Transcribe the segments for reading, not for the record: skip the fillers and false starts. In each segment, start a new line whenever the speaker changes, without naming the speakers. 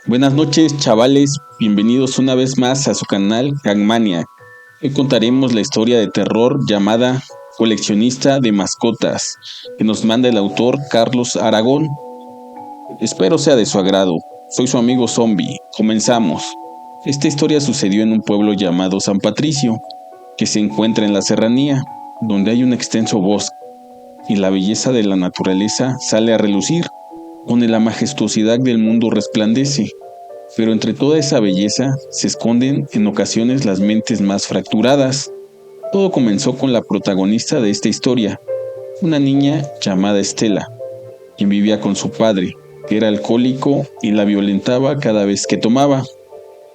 Buenas noches, chavales, bienvenidos una vez más a su canal Gangmania. Hoy contaremos la historia de terror llamada Coleccionista de Mascotas, que nos manda el autor Carlos Aragón. Espero sea de su agrado. Soy su amigo Zombie. Comenzamos. Esta historia sucedió en un pueblo llamado San Patricio, que se encuentra en la serranía, donde hay un extenso bosque, y la belleza de la naturaleza sale a relucir, donde la majestuosidad del mundo resplandece. Pero entre toda esa belleza se esconden en ocasiones las mentes más fracturadas. Todo comenzó con la protagonista de esta historia, una niña llamada Estela, quien vivía con su padre, que era alcohólico y la violentaba cada vez que tomaba.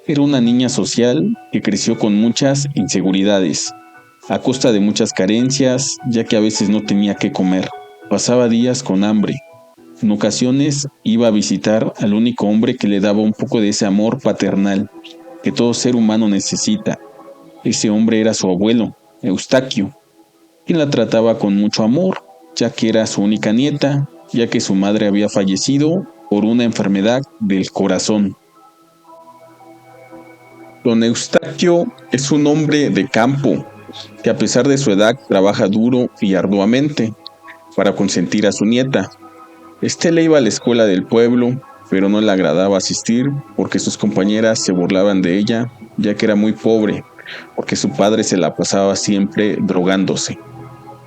Era una niña social que creció con muchas inseguridades, a costa de muchas carencias, ya que a veces no tenía que comer. Pasaba días con hambre. En ocasiones iba a visitar al único hombre que le daba un poco de ese amor paternal que todo ser humano necesita. Ese hombre era su abuelo, Eustaquio, quien la trataba con mucho amor, ya que era su única nieta, ya que su madre había fallecido por una enfermedad del corazón. Don Eustaquio es un hombre de campo, que a pesar de su edad trabaja duro y arduamente para consentir a su nieta. Estela iba a la escuela del pueblo, pero no le agradaba asistir porque sus compañeras se burlaban de ella, ya que era muy pobre, porque su padre se la pasaba siempre drogándose.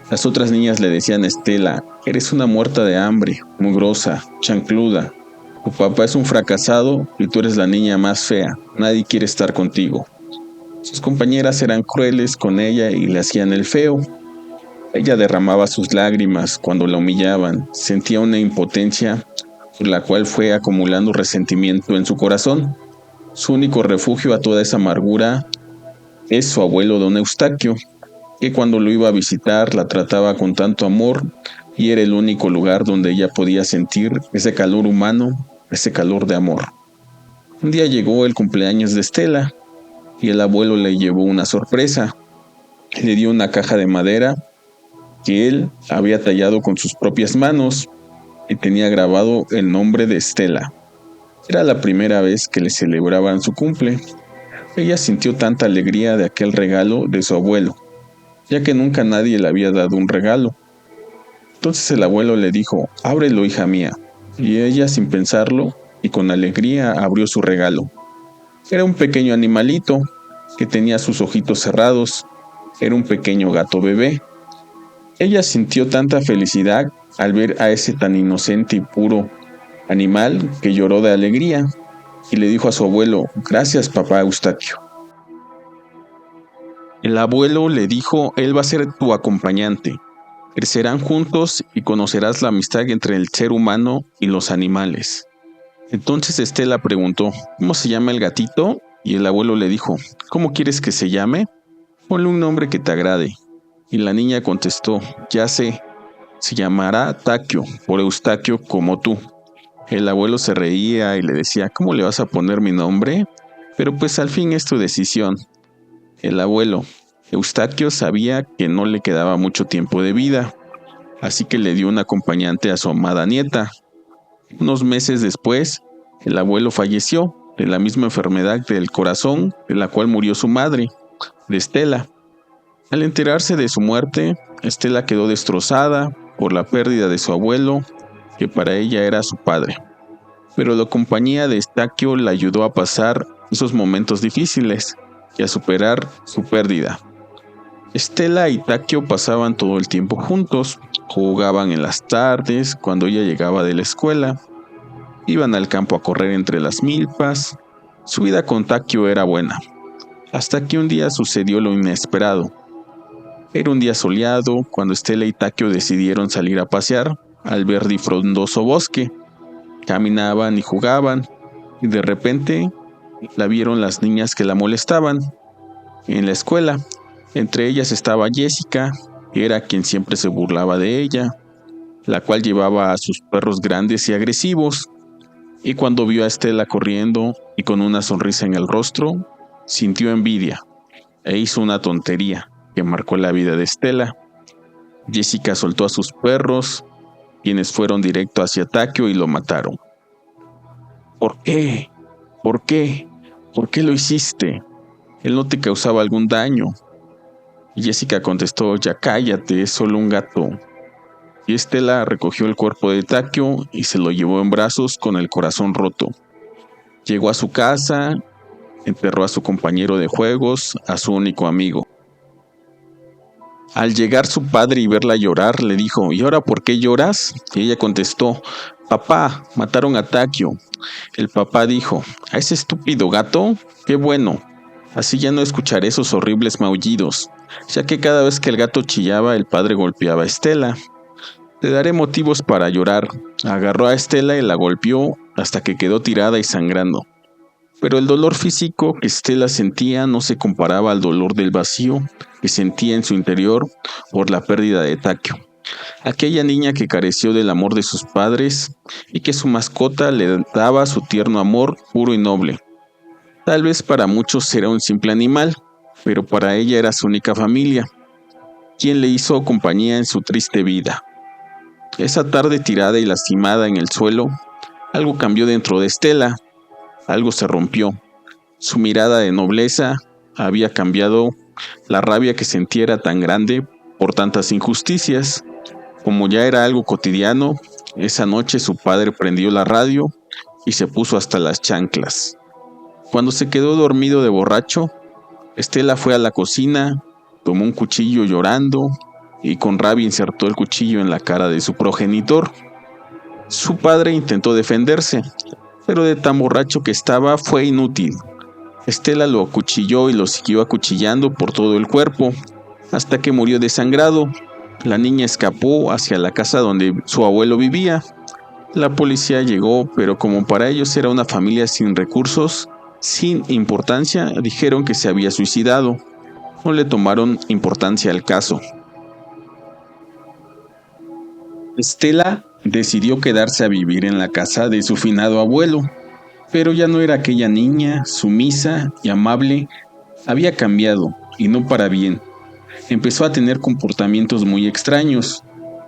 Las otras niñas le decían a Estela: eres una muerta de hambre, mugrosa, chancluda. Tu papá es un fracasado y tú eres la niña más fea, nadie quiere estar contigo. Sus compañeras eran crueles con ella y le hacían el feo. Ella derramaba sus lágrimas cuando la humillaban, sentía una impotencia por la cual fue acumulando resentimiento en su corazón. Su único refugio a toda esa amargura es su abuelo don Eustaquio, que cuando lo iba a visitar la trataba con tanto amor y era el único lugar donde ella podía sentir ese calor humano, ese calor de amor. Un día llegó el cumpleaños de Estela y el abuelo le llevó una sorpresa. Le dio una caja de madera que él había tallado con sus propias manos y tenía grabado el nombre de Estela. Era la primera vez que le celebraban su cumple. Ella sintió tanta alegría de aquel regalo de su abuelo, ya que nunca nadie le había dado un regalo. Entonces el abuelo le dijo: ábrelo, hija mía. Y ella, sin pensarlo y con alegría, abrió su regalo. Era un pequeño animalito que tenía sus ojitos cerrados. Era un pequeño gato bebé. Ella sintió tanta felicidad al ver a ese tan inocente y puro animal que lloró de alegría y le dijo a su abuelo: gracias, papá Eustaquio. El abuelo le dijo: él va a ser tu acompañante. Crecerán juntos y conocerás la amistad entre el ser humano y los animales. Entonces Estela preguntó: ¿cómo se llama el gatito? Y el abuelo le dijo: ¿cómo quieres que se llame? Ponle un nombre que te agrade. Y la niña contestó: ya sé, se llamará Taquio, por Eustaquio como tú. El abuelo se reía y le decía: ¿cómo le vas a poner mi nombre? Pero pues al fin es tu decisión. El abuelo, Eustaquio, sabía que no le quedaba mucho tiempo de vida, así que le dio un acompañante a su amada nieta. Unos meses después, el abuelo falleció de la misma enfermedad del corazón de la cual murió su madre, de Estela. Al enterarse de su muerte, Estela quedó destrozada por la pérdida de su abuelo, que para ella era su padre. Pero la compañía de Eustaquio la ayudó a pasar esos momentos difíciles y a superar su pérdida. Estela y Taquio pasaban todo el tiempo juntos, jugaban en las tardes cuando ella llegaba de la escuela, iban al campo a correr entre las milpas. Su vida con Taquio era buena, hasta que un día sucedió lo inesperado. Era un día soleado cuando Estela y Taquio decidieron salir a pasear al verde y frondoso bosque. Caminaban y jugaban, y de repente la vieron las niñas que la molestaban en la escuela. Entre ellas estaba Jessica, que era quien siempre se burlaba de ella, la cual llevaba a sus perros grandes y agresivos, y cuando vio a Estela corriendo y con una sonrisa en el rostro, sintió envidia e hizo una tontería que marcó la vida de Estela. Jessica soltó a sus perros, quienes fueron directo hacia Taquio y lo mataron. ¿Por qué? ¿Por qué? ¿Por qué lo hiciste? Él no te causaba algún daño. Y Jessica contestó, ya cállate, es solo un gato. Y Estela recogió el cuerpo de Takio y se lo llevó en brazos con el corazón roto. Llegó a su casa, enterró a su compañero de juegos, a su único amigo. Al llegar su padre y verla llorar, le dijo, ¿y ahora por qué lloras? Y ella contestó, papá, mataron a Takio. El papá dijo, ¿a ese estúpido gato? ¡Qué bueno! Así ya no escucharé esos horribles maullidos, ya que cada vez que el gato chillaba, el padre golpeaba a Estela. Te daré motivos para llorar. Agarró a Estela y la golpeó hasta que quedó tirada y sangrando. Pero el dolor físico que Estela sentía no se comparaba al dolor del vacío que sentía en su interior por la pérdida de Takio. Aquella niña que careció del amor de sus padres y que su mascota le daba su tierno amor puro y noble. Tal vez para muchos era un simple animal, pero para ella era su única familia, quien le hizo compañía en su triste vida. Esa tarde tirada y lastimada en el suelo, algo cambió dentro de Estela, algo se rompió. Su mirada de nobleza había cambiado, la rabia que sentía era tan grande por tantas injusticias. Como ya era algo cotidiano, esa noche su padre prendió la radio y se puso hasta las chanclas. Cuando se quedó dormido de borracho, Estela fue a la cocina, tomó un cuchillo llorando y con rabia insertó el cuchillo en la cara de su progenitor. Su padre intentó defenderse, pero de tan borracho que estaba fue inútil. Estela lo acuchilló y lo siguió acuchillando por todo el cuerpo, hasta que murió desangrado. La niña escapó hacia la casa donde su abuelo vivía. La policía llegó, pero como para ellos era una familia sin recursos, sin importancia, dijeron que se había suicidado. No le tomaron importancia al caso. Estela decidió quedarse a vivir en la casa de su finado abuelo, pero ya no era aquella niña sumisa y amable. Había cambiado, y no para bien. Empezó a tener comportamientos muy extraños.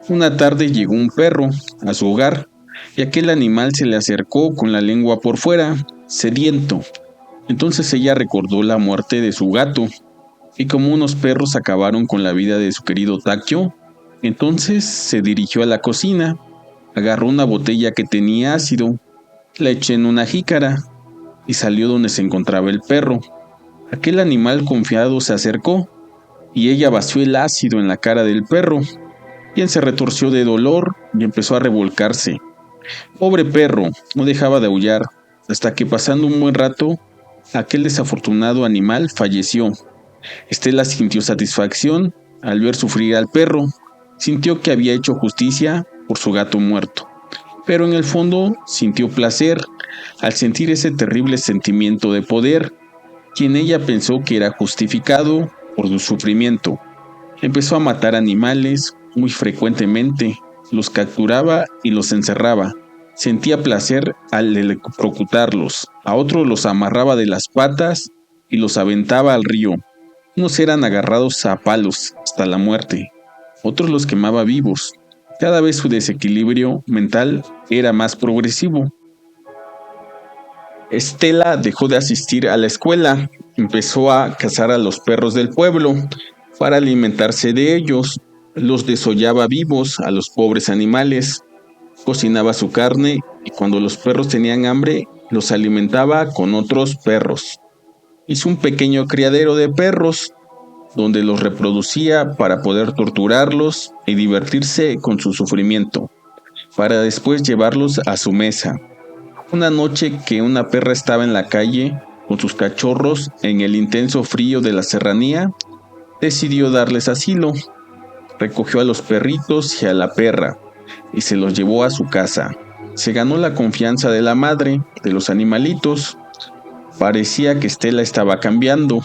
Una tarde llegó un perro a su hogar, y aquel animal se le acercó con la lengua por fuera, sediento. Entonces ella recordó la muerte de su gato, y como unos perros acabaron con la vida de su querido Takio, entonces se dirigió a la cocina, agarró una botella que tenía ácido, la echó en una jícara y salió donde se encontraba el perro. Aquel animal confiado se acercó y ella vació el ácido en la cara del perro, quien se retorció de dolor y empezó a revolcarse. Pobre perro, no dejaba de aullar, hasta que pasando un buen rato, aquel desafortunado animal falleció. Estela sintió satisfacción al ver sufrir al perro, sintió que había hecho justicia por su gato muerto, pero en el fondo sintió placer al sentir ese terrible sentimiento de poder, quien ella pensó que era justificado por su sufrimiento. Empezó a matar animales muy frecuentemente, los capturaba y los encerraba. Sentía placer al electrocutarlos, a otros los amarraba de las patas y los aventaba al río. Unos eran agarrados a palos hasta la muerte, otros los quemaba vivos. Cada vez su desequilibrio mental era más progresivo. Estela dejó de asistir a la escuela, empezó a cazar a los perros del pueblo para alimentarse de ellos, los desollaba vivos a los pobres animales, cocinaba su carne y cuando los perros tenían hambre los alimentaba con otros perros. Hizo un pequeño criadero de perros donde los reproducía para poder torturarlos y divertirse con su sufrimiento, para después llevarlos a su mesa. Una noche que una perra estaba en la calle con sus cachorros en el intenso frío de la serranía, decidió darles asilo. Recogió a los perritos y a la perra y se los llevó a su casa. Se ganó la confianza de la madre de los animalitos. Parecía que Estela estaba cambiando,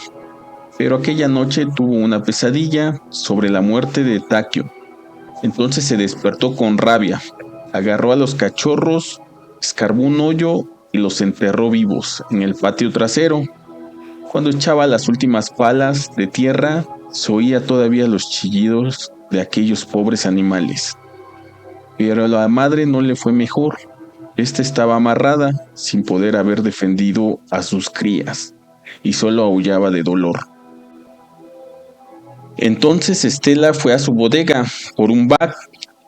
pero aquella noche tuvo una pesadilla sobre la muerte de Takio. Entonces se despertó con rabia, agarró a los cachorros, escarbó un hoyo y los enterró vivos en el patio trasero. Cuando echaba las últimas palas de tierra, se oía todavía los chillidos de aquellos pobres animales. Pero a la madre no le fue mejor. Esta estaba amarrada, sin poder haber defendido a sus crías, y solo aullaba de dolor. Entonces Estela fue a su bodega por un bat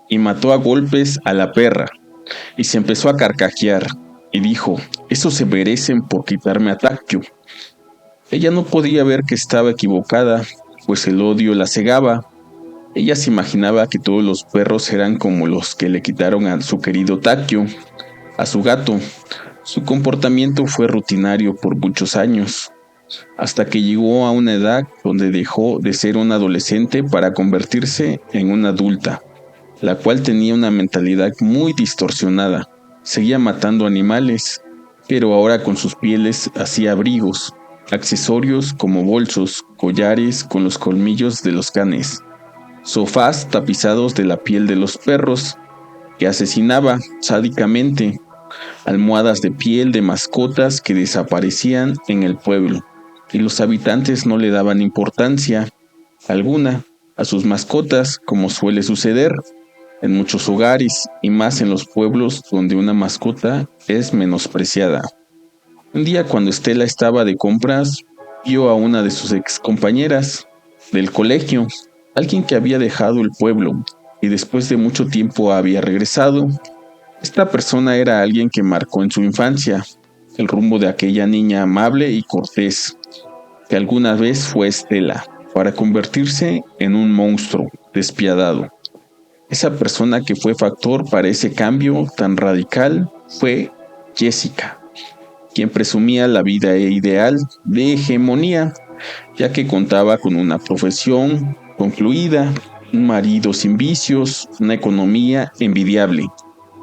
y mató a golpes a la perra, y se empezó a carcajear, y dijo: «Eso se merecen por quitarme a Takio». Ella no podía ver que estaba equivocada, pues el odio la cegaba. Ella se imaginaba que todos los perros eran como los que le quitaron a su querido Takio, a su gato. Su comportamiento fue rutinario por muchos años, hasta que llegó a una edad donde dejó de ser una adolescente para convertirse en una adulta, la cual tenía una mentalidad muy distorsionada. Seguía matando animales, pero ahora con sus pieles hacía abrigos, accesorios como bolsos, collares con los colmillos de los canes, sofás tapizados de la piel de los perros, que asesinaba sádicamente, almohadas de piel de mascotas que desaparecían en el pueblo, y los habitantes no le daban importancia alguna a sus mascotas, como suele suceder en muchos hogares, y más en los pueblos donde una mascota es menospreciada. Un día, cuando Estela estaba de compras, vio a una de sus excompañeras del colegio, alguien que había dejado el pueblo y después de mucho tiempo había regresado. Esta persona era alguien que marcó en su infancia el rumbo de aquella niña amable y cortés, que alguna vez fue Estela, para convertirse en un monstruo despiadado. Esa persona que fue factor para ese cambio tan radical fue Jessica, quien presumía la vida ideal de hegemonía, ya que contaba con una profesión concluida, un marido sin vicios, una economía envidiable,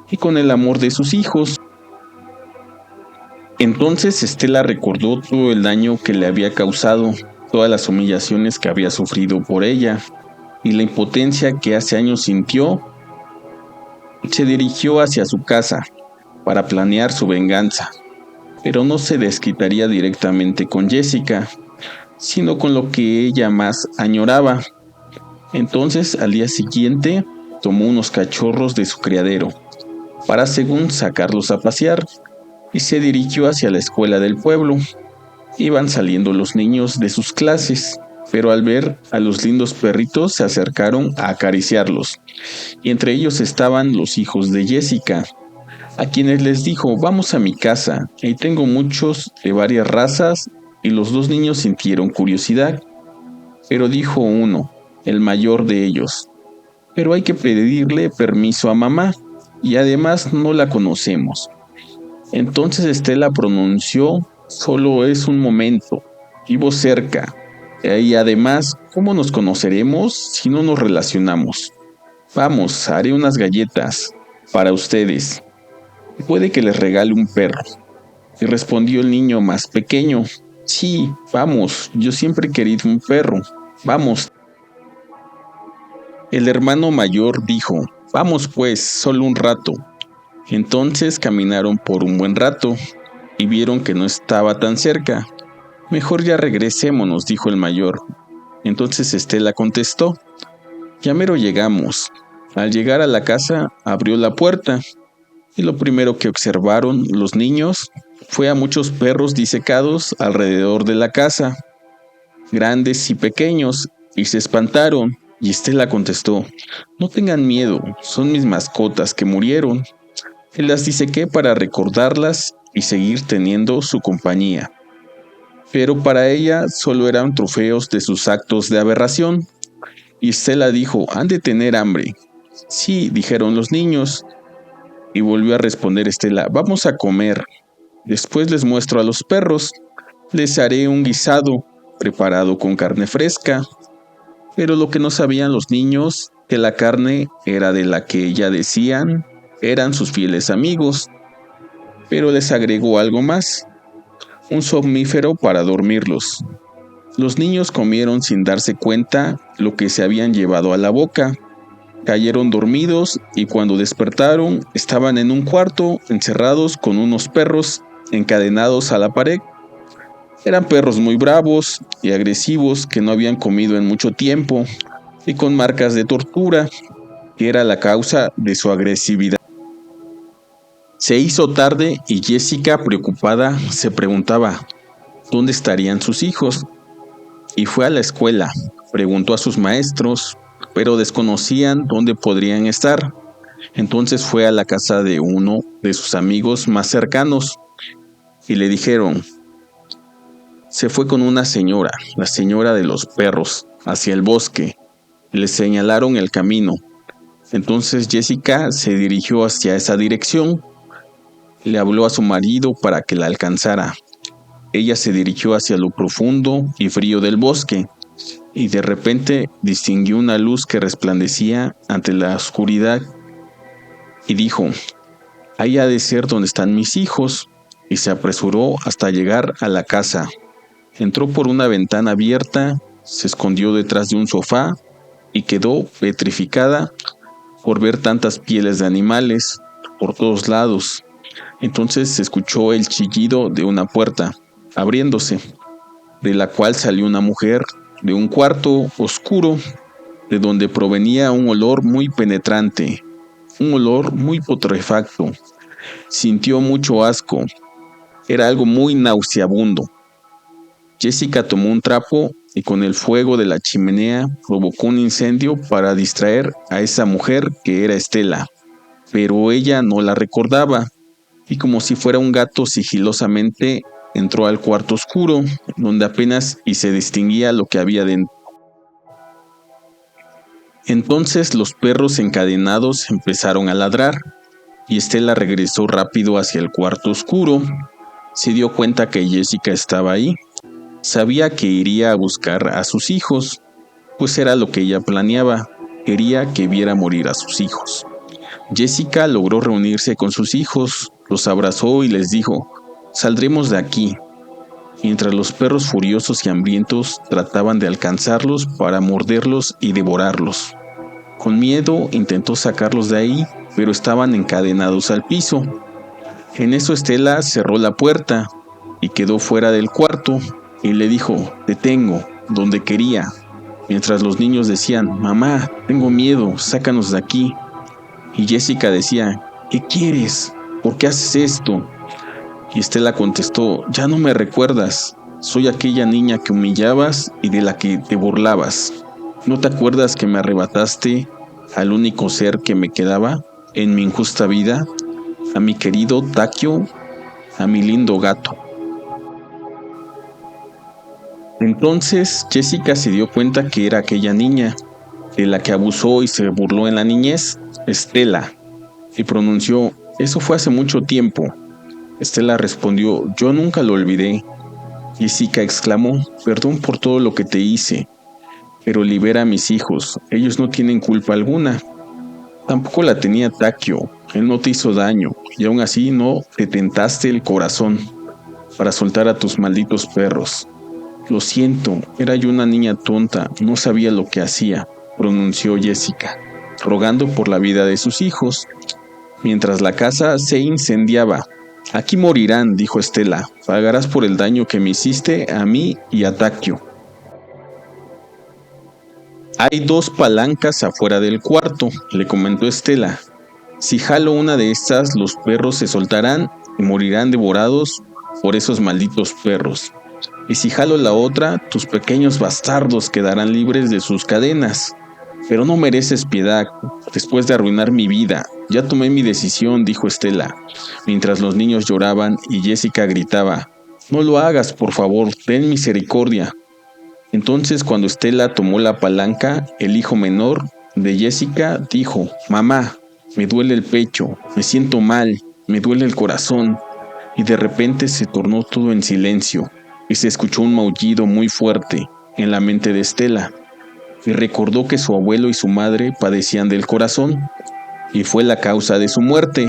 y con el amor de sus hijos. Entonces Estela recordó todo el daño que le había causado, todas las humillaciones que había sufrido por ella, y la impotencia que hace años sintió. Se dirigió hacia su casa para planear su venganza, pero no se desquitaría directamente con Jessica, sino con lo que ella más añoraba. Entonces, al día siguiente, tomó unos cachorros de su criadero, para según sacarlos a pasear, y se dirigió hacia la escuela del pueblo. Iban saliendo los niños de sus clases, pero al ver a los lindos perritos se acercaron a acariciarlos, y entre ellos estaban los hijos de Jessica, a quienes les dijo: «Vamos a mi casa, ahí tengo muchos de varias razas», y los dos niños sintieron curiosidad. Pero dijo uno, el mayor de ellos: «Pero hay que pedirle permiso a mamá, y además no la conocemos». Entonces Estela pronunció: «Solo es un momento, vivo cerca, y además, ¿cómo nos conoceremos si no nos relacionamos? Vamos, haré unas galletas para ustedes. Puede que les regale un perro». Y respondió el niño más pequeño: «Sí, vamos, yo siempre he querido un perro, vamos». El hermano mayor dijo: «Vamos pues, solo un rato». Entonces caminaron por un buen rato, y vieron que no estaba tan cerca. «Mejor ya regresémonos», dijo el mayor. Entonces Estela contestó: «Ya mero llegamos». Al llegar a la casa, abrió la puerta, y lo primero que observaron los niños fue a muchos perros disecados alrededor de la casa, grandes y pequeños, y se espantaron, y Estela contestó: «No tengan miedo, son mis mascotas que murieron, y las disequé para recordarlas y seguir teniendo su compañía». Pero para ella solo eran trofeos de sus actos de aberración, y Estela dijo: «Han de tener hambre». «Sí», dijeron los niños, y volvió a responder Estela: «Vamos a comer. Después les muestro a los perros, les haré un guisado preparado con carne fresca». Pero lo que no sabían los niños, que la carne era de la que ella decían eran sus fieles amigos, pero les agregó algo más: un somnífero para dormirlos. Los niños comieron sin darse cuenta lo que se habían llevado a la boca. Cayeron dormidos, y cuando despertaron estaban en un cuarto encerrados con unos perros encadenados a la pared. Eran perros muy bravos y agresivos que no habían comido en mucho tiempo, y con marcas de tortura, que era la causa de su agresividad. Se hizo tarde y Jessica, preocupada, se preguntaba dónde estarían sus hijos. Y fue a la escuela, preguntó a sus maestros, pero desconocían dónde podrían estar. Entonces fue a la casa de uno de sus amigos más cercanos y le dijeron, se fue con una señora, la señora de los perros, hacia el bosque. Le señalaron el camino. Entonces Jessica se dirigió hacia esa dirección. Le habló a su marido para que la alcanzara. Ella se dirigió hacia lo profundo y frío del bosque, y de repente distinguió una luz que resplandecía ante la oscuridad, y dijo, ahí ha de ser donde están mis hijos, y se apresuró hasta llegar a la casa. Entró por una ventana abierta, se escondió detrás de un sofá, y quedó petrificada por ver tantas pieles de animales por todos lados. Entonces se escuchó el chillido de una puerta, abriéndose, de la cual salió una mujer de un cuarto oscuro, de donde provenía un olor muy penetrante, un olor muy putrefacto. Sintió mucho asco, era algo muy nauseabundo. Jessica tomó un trapo y con el fuego de la chimenea provocó un incendio para distraer a esa mujer que era Estela, pero ella no la recordaba, y como si fuera un gato sigilosamente entró al cuarto oscuro, donde apenas y se distinguía lo que había dentro. Entonces los perros encadenados empezaron a ladrar, y Estela regresó rápido hacia el cuarto oscuro. Se dio cuenta que Jessica estaba ahí. Sabía que iría a buscar a sus hijos, pues era lo que ella planeaba. Quería que viera morir a sus hijos. Jessica logró reunirse con sus hijos, los abrazó y les dijo, saldremos de aquí. Mientras los perros furiosos y hambrientos trataban de alcanzarlos para morderlos y devorarlos. Con miedo intentó sacarlos de ahí, pero estaban encadenados al piso. En eso Estela cerró la puerta y quedó fuera del cuarto y le dijo, te tengo, donde quería. Mientras los niños decían, mamá, tengo miedo, sácanos de aquí. Y Jessica decía, ¿qué quieres? ¿Por qué haces esto? Y Estela contestó, ya no me recuerdas, soy aquella niña que humillabas y de la que te burlabas. ¿No te acuerdas que me arrebataste al único ser que me quedaba en mi injusta vida? A mi querido Takio, a mi lindo gato. Entonces Jessica se dio cuenta que era aquella niña, de la que abusó y se burló en la niñez, Estela, y pronunció, eso fue hace mucho tiempo. Estela respondió, yo nunca lo olvidé. Jessica exclamó, perdón por todo lo que te hice, pero libera a mis hijos, ellos no tienen culpa alguna. Tampoco la tenía Takio, él no te hizo daño, y aún así no te tentaste el corazón para soltar a tus malditos perros. Lo siento, era yo una niña tonta, no sabía lo que hacía, pronunció Jessica, rogando por la vida de sus hijos, mientras la casa se incendiaba. Aquí morirán, dijo Estela, pagarás por el daño que me hiciste a mí y a Takio. Hay 2 palancas afuera del cuarto, le comentó Estela. Si jalo una de estas, los perros se soltarán y morirán devorados por esos malditos perros. Y si jalo la otra, tus pequeños bastardos quedarán libres de sus cadenas. Pero no mereces piedad, después de arruinar mi vida. Ya tomé mi decisión, dijo Estela, mientras los niños lloraban y Jessica gritaba, no lo hagas, por favor, ten misericordia. Entonces, cuando Estela tomó la palanca, el hijo menor de Jessica dijo, mamá, me duele el pecho, me siento mal, me duele el corazón. Y de repente se tornó todo en silencio, y se escuchó un maullido muy fuerte en la mente de Estela, y recordó que su abuelo y su madre padecían del corazón, y fue la causa de su muerte,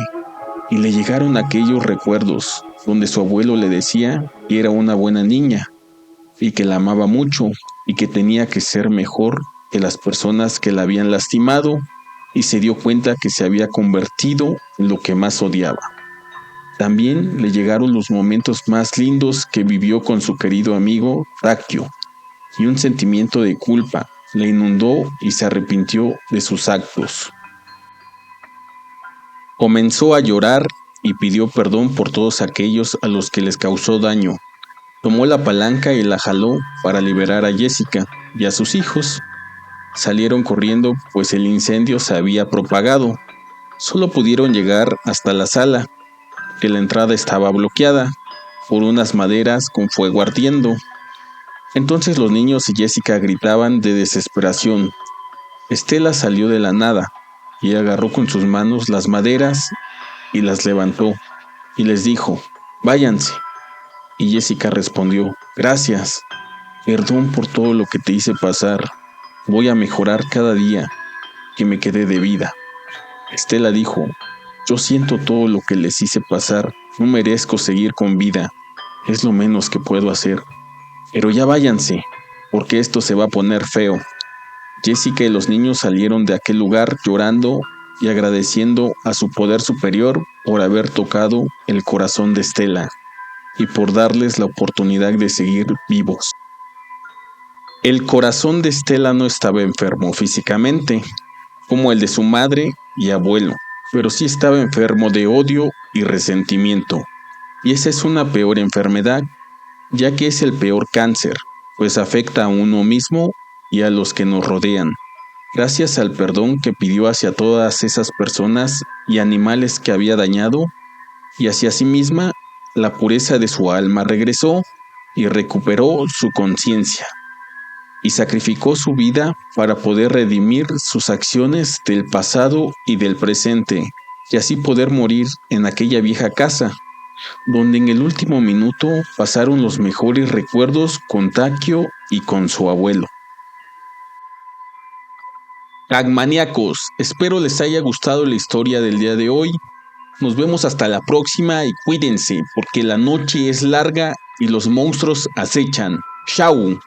y le llegaron aquellos recuerdos, donde su abuelo le decía que era una buena niña, y que la amaba mucho, y que tenía que ser mejor que las personas que la habían lastimado, y se dio cuenta que se había convertido en lo que más odiaba. También le llegaron los momentos más lindos que vivió con su querido amigo Takio, y un sentimiento de culpa le inundó y se arrepintió de sus actos. Comenzó a llorar y pidió perdón por todos aquellos a los que les causó daño. Tomó la palanca y la jaló para liberar a Jessica y a sus hijos. Salieron corriendo pues el incendio se había propagado. Solo pudieron llegar hasta la sala, que la entrada estaba bloqueada por unas maderas con fuego ardiendo. Entonces los niños y Jessica gritaban de desesperación. Estela salió de la nada y agarró con sus manos las maderas y las levantó y les dijo: «Váyanse». Y Jessica respondió: «Gracias, perdón por todo lo que te hice pasar. Voy a mejorar cada día que me quede de vida». Estela dijo: «Yo siento todo lo que les hice pasar. No merezco seguir con vida. Es lo menos que puedo hacer. Pero ya váyanse, porque esto se va a poner feo». Jessica y los niños salieron de aquel lugar llorando y agradeciendo a su poder superior por haber tocado el corazón de Estela y por darles la oportunidad de seguir vivos. El corazón de Estela no estaba enfermo físicamente, como el de su madre y abuelo, pero sí estaba enfermo de odio y resentimiento. Y esa es una peor enfermedad, ya que es el peor cáncer, pues afecta a uno mismo y a los que nos rodean. Gracias al perdón que pidió hacia todas esas personas y animales que había dañado, y hacia sí misma, la pureza de su alma regresó y recuperó su conciencia, y sacrificó su vida para poder redimir sus acciones del pasado y del presente, y así poder morir en aquella vieja casa, donde en el último minuto pasaron los mejores recuerdos con Takio y con su abuelo. Gagmaníacos, espero les haya gustado la historia del día de hoy. Nos vemos hasta la próxima y cuídense, porque la noche es larga y los monstruos acechan. ¡Chao!